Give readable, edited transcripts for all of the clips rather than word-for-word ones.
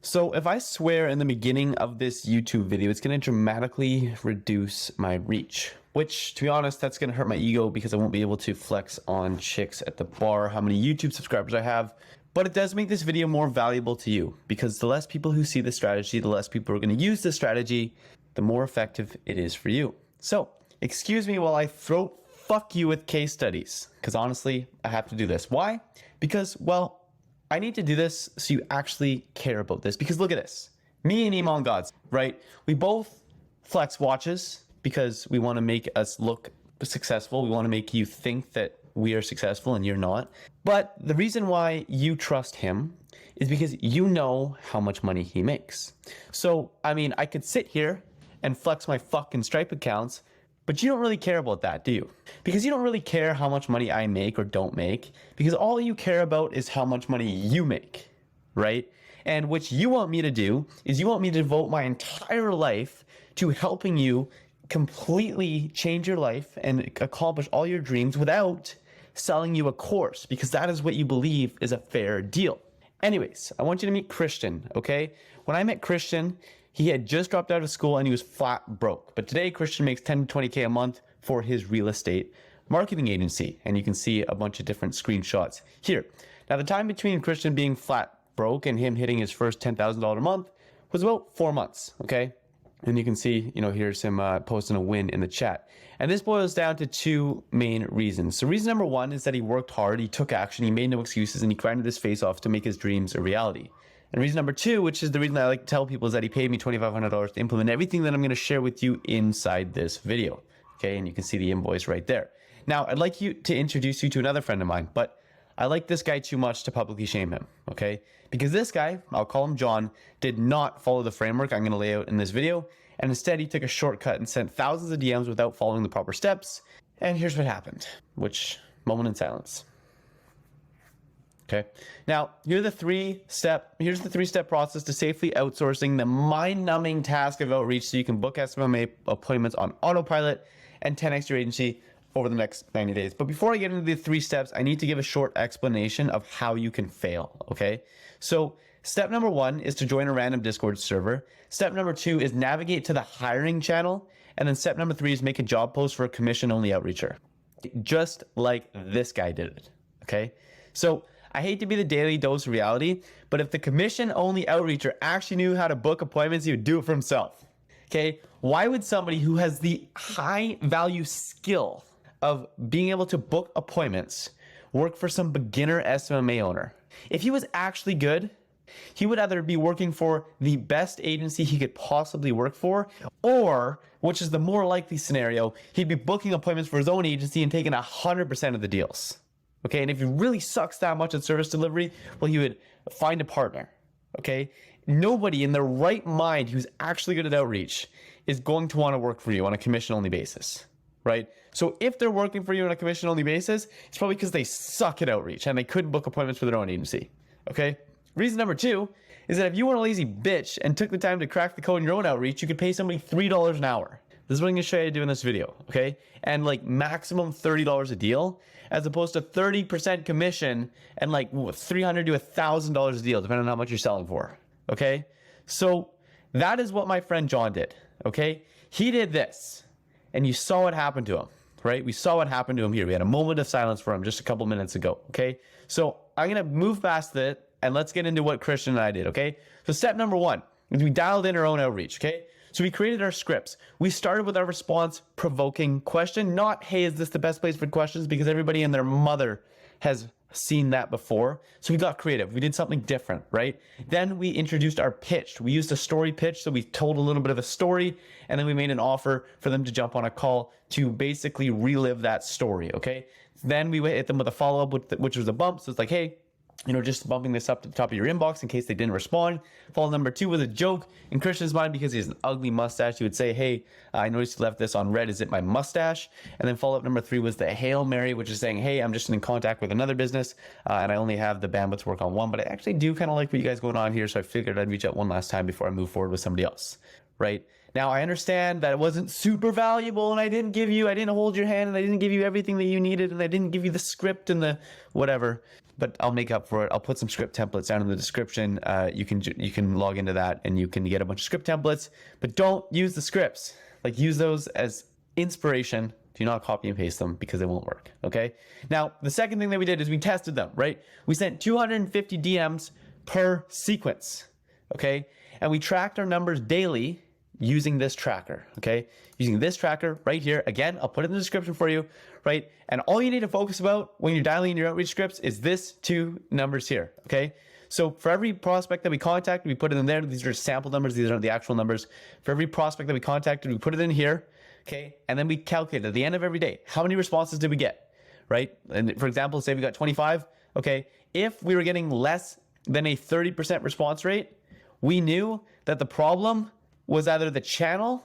So if I swear in the beginning of this YouTube video, it's going to dramatically reduce my reach, which to be honest, that's going to hurt my ego because I won't be able to flex on chicks at the bar, how many YouTube subscribers I have. But it does make this video more valuable to you because the less people who see the strategy, the less people are going to use the strategy, the more effective it is for you. So excuse me while I throat fuck you with case studies, because honestly, I have to do this. Why? Because, well, I need to do this so you actually care about this. Because look at this. Me and Iman Gods, right? We both flex watches because we want to make us look successful. We want to make you think that we are successful and you're not. But the reason why you trust him is because you know how much money he makes. So, I mean, I could sit here and flex my fucking Stripe accounts, but you don't really care about that, do you? Because you don't really care how much money I make or don't make, because all you care about is how much money you make, right? And what you want me to do is you want me to devote my entire life to helping you completely change your life and accomplish all your dreams without selling you a course, because that is what you believe is a fair deal. Anyways, I want you to meet Christian, okay? When I met Christian, he had just dropped out of school and he was flat broke. But today, Christian makes 10 to 20K a month for his real estate marketing agency. And you can see a bunch of different screenshots here. Now, the time between Christian being flat broke and him hitting his first $10,000 a month was about 4 months, okay? And you can see, here's him posting a win in the chat. And this boils down to two main reasons. So reason number one is that he worked hard, he took action, he made no excuses, and he grinded his face off to make his dreams a reality. And reason number two, which is the reason I like to tell people, is that he paid me $2,500 to implement everything that I'm going to share with you inside this video. Okay, and you can see the invoice right there. Now, I'd like to introduce you to another friend of mine, but I like this guy too much to publicly shame him, okay? Because this guy, I'll call him John, did not follow the framework I'm going to lay out in this video, and instead he took a shortcut and sent thousands of DMs without following the proper steps. And here's what happened, which, moment in silence. Okay. Now, here's the three-step process to safely outsourcing the mind-numbing task of outreach so you can book SMMA appointments on Autopilot and 10x your agency over the next 90 days. But before I get into the 3 steps, I need to give a short explanation of how you can fail, okay? So step number 1 is to join a random Discord server. Step number 2 is navigate to the hiring channel. And then step number 3 is make a job post for a commission-only outreacher. Just like this guy did it, okay? So I hate to be the daily dose of reality, but if the commission-only outreacher actually knew how to book appointments, he would do it for himself. Okay? Why would somebody who has the high-value skill of being able to book appointments work for some beginner SMMA owner? If he was actually good, he would either be working for the best agency he could possibly work for, or, which is the more likely scenario, he'd be booking appointments for his own agency and taking 100% of the deals. Okay, and if he really sucks that much at service delivery, well, he would find a partner, okay? Nobody in their right mind who's actually good at outreach is going to want to work for you on a commission-only basis, right? So if they're working for you on a commission-only basis, it's probably because they suck at outreach and they couldn't book appointments for their own agency, okay? Reason number 2 is that if you weren't a lazy bitch and took the time to crack the code in your own outreach, you could pay somebody $3 an hour. This is what I'm going to show you how to do in this video, okay? And like maximum $30 a deal, as opposed to 30% commission and like $300 to $1,000 a deal, depending on how much you're selling for, okay? So that is what my friend John did, okay? He did this, and you saw what happened to him, right? We saw what happened to him here. We had a moment of silence for him just a couple minutes ago, okay? So I'm going to move past it, and let's get into what Christian and I did, okay? So step number 1 is we dialed in our own outreach, okay? So we created our scripts. We started with our response-provoking question, not, hey, is this the best place for questions? Because everybody and their mother has seen that before. So we got creative. We did something different, right? Then we introduced our pitch. We used a story pitch. So we told a little bit of a story, and then we made an offer for them to jump on a call to basically relive that story, okay? Then we hit them with a follow-up, which was a bump. So it's like, hey, just bumping this up to the top of your inbox in case they didn't respond. Follow number 2 was a joke in Christian's mind because he has an ugly mustache. He would say, hey, I noticed you left this on red. Is it my mustache? And then follow up number 3 was the Hail Mary, which is saying, hey, I'm just in contact with another business and I only have the bandwidth to work on one, but I actually do kind of like what you guys going on here. So I figured I'd reach out one last time before I move forward with somebody else, right? Now, I understand that it wasn't super valuable and I didn't hold your hand and I didn't give you everything that you needed and I didn't give you the script and the whatever. but I'll make up for it. I'll put some script templates down in the description. You can log into that and you can get a bunch of script templates, but don't use the scripts. Like, use those as inspiration. Do not copy and paste them because they won't work. Okay. Now, the second thing that we did is we tested them, right? We sent 250 DMs per sequence. Okay. And we tracked our numbers daily using this tracker. Okay. Using this tracker right here. Again, I'll put it in the description for you, right? And all you need to focus about when you're dialing in your outreach scripts is this two numbers here. Okay. So for every prospect that we contacted, we put it in there. These are sample numbers. These aren't the actual numbers. For every prospect that we contacted, we put it in here. Okay. And then we calculate at the end of every day, how many responses did we get? Right. And for example, say we got 25. Okay. If we were getting less than a 30% response rate, we knew that the problem was either the channel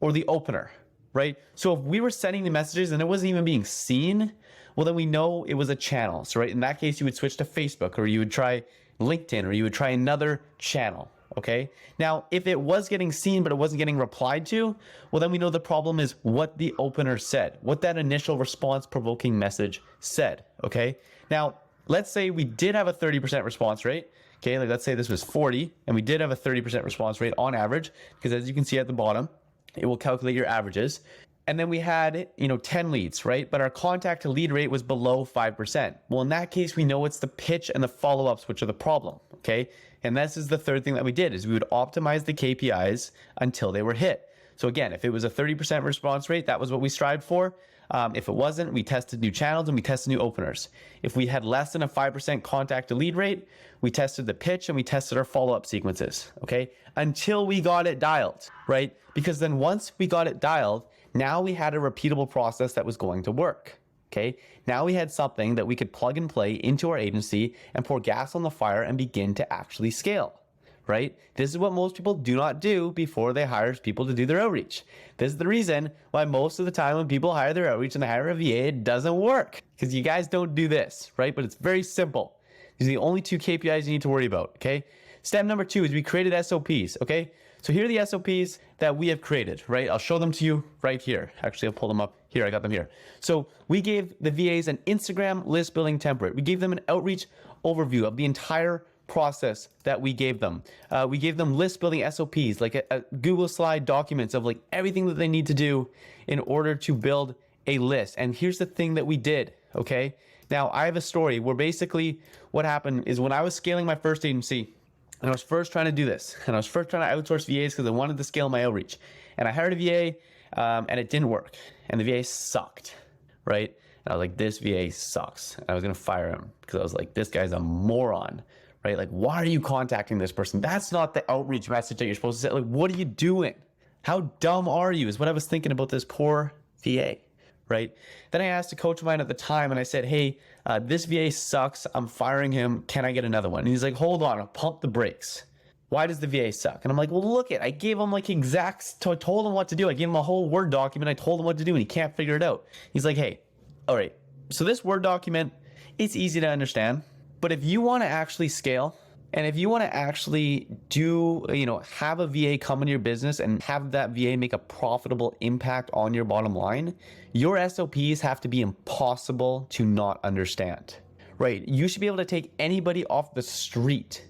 or the opener, right? So if we were sending the messages and it wasn't even being seen, well, then we know it was a channel. So right, in that case, you would switch to Facebook, or you would try LinkedIn, or you would try another channel. Okay. Now, if it was getting seen, but it wasn't getting replied to, well, then we know the problem is what the opener said, what that initial response provoking message said. Okay. Now, let's say we did have a 30% response rate. Okay. Like, let's say this was 40 and we did have a 30% response rate on average, because as you can see at the bottom, it will calculate your averages. And then we had, 10 leads, right? But our contact to lead rate was below 5%. Well, in that case, we know it's the pitch and the follow-ups, which are the problem. Okay. And this is the third thing that we did, is we would optimize the KPIs until they were hit. So again, if it was a 30% response rate, that was what we strived for. If it wasn't, we tested new channels and we tested new openers. If we had less than a 5% contact to lead rate, we tested the pitch and we tested our follow-up sequences. Okay. Until we got it dialed, right? Because then once we got it dialed, now we had a repeatable process that was going to work. Okay. Now we had something that we could plug and play into our agency and pour gas on the fire and begin to actually scale, right? This is what most people do not do before they hire people to do their outreach. This is the reason why most of the time when people hire their outreach and they hire a VA, it doesn't work, because you guys don't do this, right? But it's very simple. These are the only two KPIs you need to worry about. Okay. Step number 2 is we created SOPs. Okay. So here are the SOPs that we have created, right? I'll show them to you right here. Actually, I'll pull them up here. I got them here. So we gave the VAs an Instagram list building template. We gave them an outreach overview of the entire process that we gave them. We gave them list building SOPs, like a Google slide documents of like everything that they need to do in order to build a list. And here's the thing that we did. Okay. Now I have a story where basically what happened is when I was scaling my first agency, and I was first trying to do this, and I was first trying to outsource VAs because I wanted to scale my outreach. And I hired a VA, and it didn't work. And the VA sucked, right? And I was like, this VA sucks. And I was going to fire him because I was like, this guy's a moron, right? Like, why are you contacting this person? That's not the outreach message that you're supposed to say. Like, what are you doing? How dumb are you? Is what I was thinking about this poor VA, right? Then I asked a coach of mine at the time and I said, hey, this VA sucks. I'm firing him. Can I get another one? And he's like, hold on, I'll pump the brakes. Why does the VA suck? And I'm like, well, look I gave him like I told him what to do. I gave him a whole Word document. I told him what to do and he can't figure it out. He's like, hey, all right. So this Word document, it's easy to understand, but if you want to actually scale, and if you want to actually have a VA come into your business and have that VA make a profitable impact on your bottom line, your SOPs have to be impossible to not understand, right? You should be able to take anybody off the street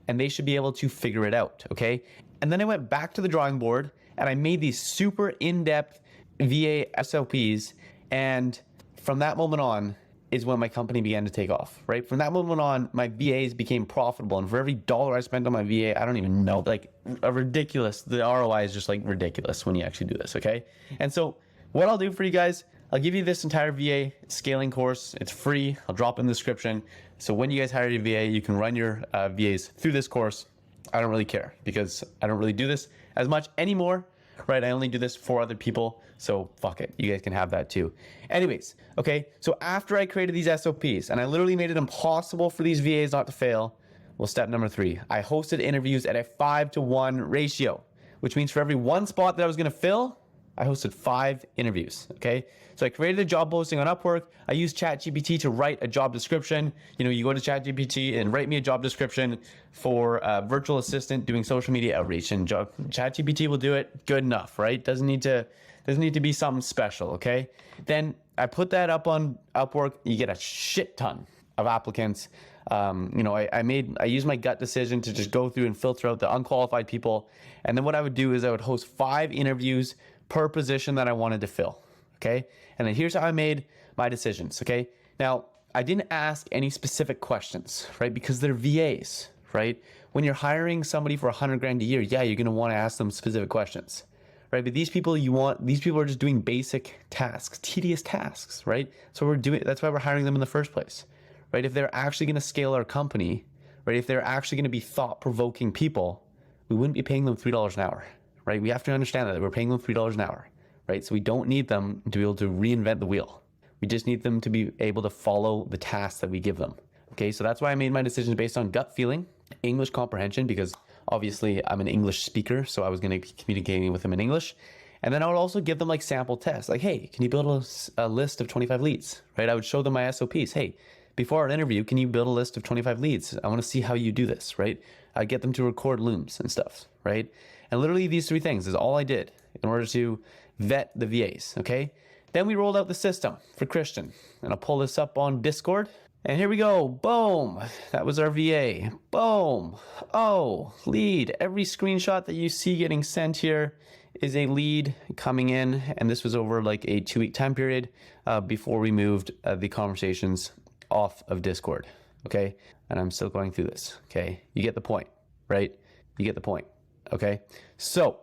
and they should be able to figure it out, okay? And then I went back to the drawing board and I made these super in-depth VA SOPs. And from that moment on, is when my company began to take off, right? From that moment on, my VAs became profitable. And for every dollar I spent on my VA, I don't even know, the ROI is just like ridiculous when you actually do this, okay? And so what I'll do for you guys, I'll give you this entire VA scaling course. It's free. I'll drop in the description. So when you guys hire your VA, you can run your VAs through this course. I don't really care because I don't really do this as much anymore, right? I only do this for other people. So fuck it. You guys can have that too. Anyways, okay. So after I created these SOPs and I literally made it impossible for these VAs not to fail, well, step number 3, I hosted interviews at a 5-to-1 ratio, which means for every one spot that I was going to fill, I hosted 5 interviews. Okay. So I created a job posting on Upwork. I used ChatGPT to write a job description. You go to ChatGPT and write me a job description for a virtual assistant doing social media outreach, and ChatGPT will do it good enough, right? Doesn't need to be something special. Okay. Then I put that up on Upwork. You get a shit ton of applicants. I used my gut decision to just go through and filter out the unqualified people. And then what I would do is I would host 5 interviews per position that I wanted to fill. Okay. And then here's how I made my decisions. Okay. Now, I didn't ask any specific questions, right? Because they're VAs, right? When you're hiring somebody for $100,000 a year, yeah, you're going to want to ask them specific questions, right? But these people are just doing basic tasks, tedious tasks, right? So that's why we're hiring them in the first place, right? If they're actually going to scale our company, right? If they're actually going to be thought-provoking people, we wouldn't be paying them $3 an hour, right? We have to understand that we're paying them $3 an hour, right? So we don't need them to be able to reinvent the wheel. We just need them to be able to follow the tasks that we give them. Okay, so that's why I made my decisions based on gut feeling, English comprehension, because obviously I'm an English speaker, so I was going to be communicating with them in English. And then I would also give them like sample tests, like, hey, can you build a list of 25 leads, right? I would show them my SOPs. Hey, before our interview, can you build a list of 25 leads? I want to see how you do this, right? I get them to record looms and stuff, right? And literally these 3 things is all I did in order to vet the VAs, okay? Then we rolled out the system for Christian, and I'll pull this up on Discord. And here we go. Boom. That was our VA. Boom. Oh, lead. Every screenshot that you see getting sent here is a lead coming in. And this was over like a 2-week time period before we moved the conversations off of Discord. Okay. And I'm still going through this. Okay. You get the point, right? You get the point. Okay. So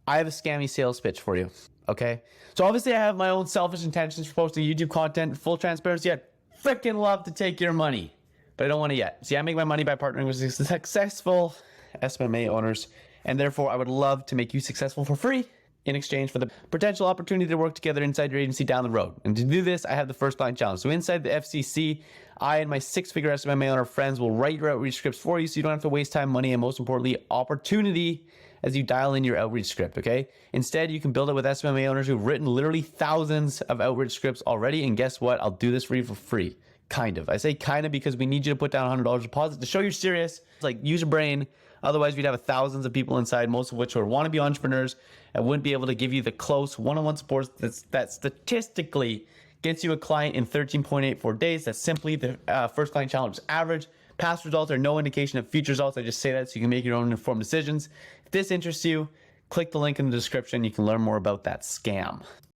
I have a scammy sales pitch for you. Okay. So obviously I have my own selfish intentions for posting YouTube content, full transparency. I'd freaking love to take your money, but I don't want to yet. See, I make my money by partnering with successful SMMA owners, and therefore I would love to make you successful for free in exchange for the potential opportunity to work together inside your agency down the road. And to do this, I have the first line challenge. So inside the FCC, I and my 6-figure SMMA owner friends will write your outreach scripts for you so you don't have to waste time, money, and most importantly, opportunity as you dial in your outreach script, okay? Instead, you can build it with SMMA owners who've written literally thousands of outreach scripts already, and guess what? I'll do this for you for free. Kind of. I say kind of because we need you to put down $100 deposit to show you're serious. It's like, use your brain. Otherwise, we'd have thousands of people inside, most of which are wannabe entrepreneurs and wouldn't be able to give you the close one-on-one support that statistically gets you a client in 13.84 days. That's simply the first client challenge average. Past results are no indication of future results. I just say that so you can make your own informed decisions. If this interests you, click the link in the description. You can learn more about that scam.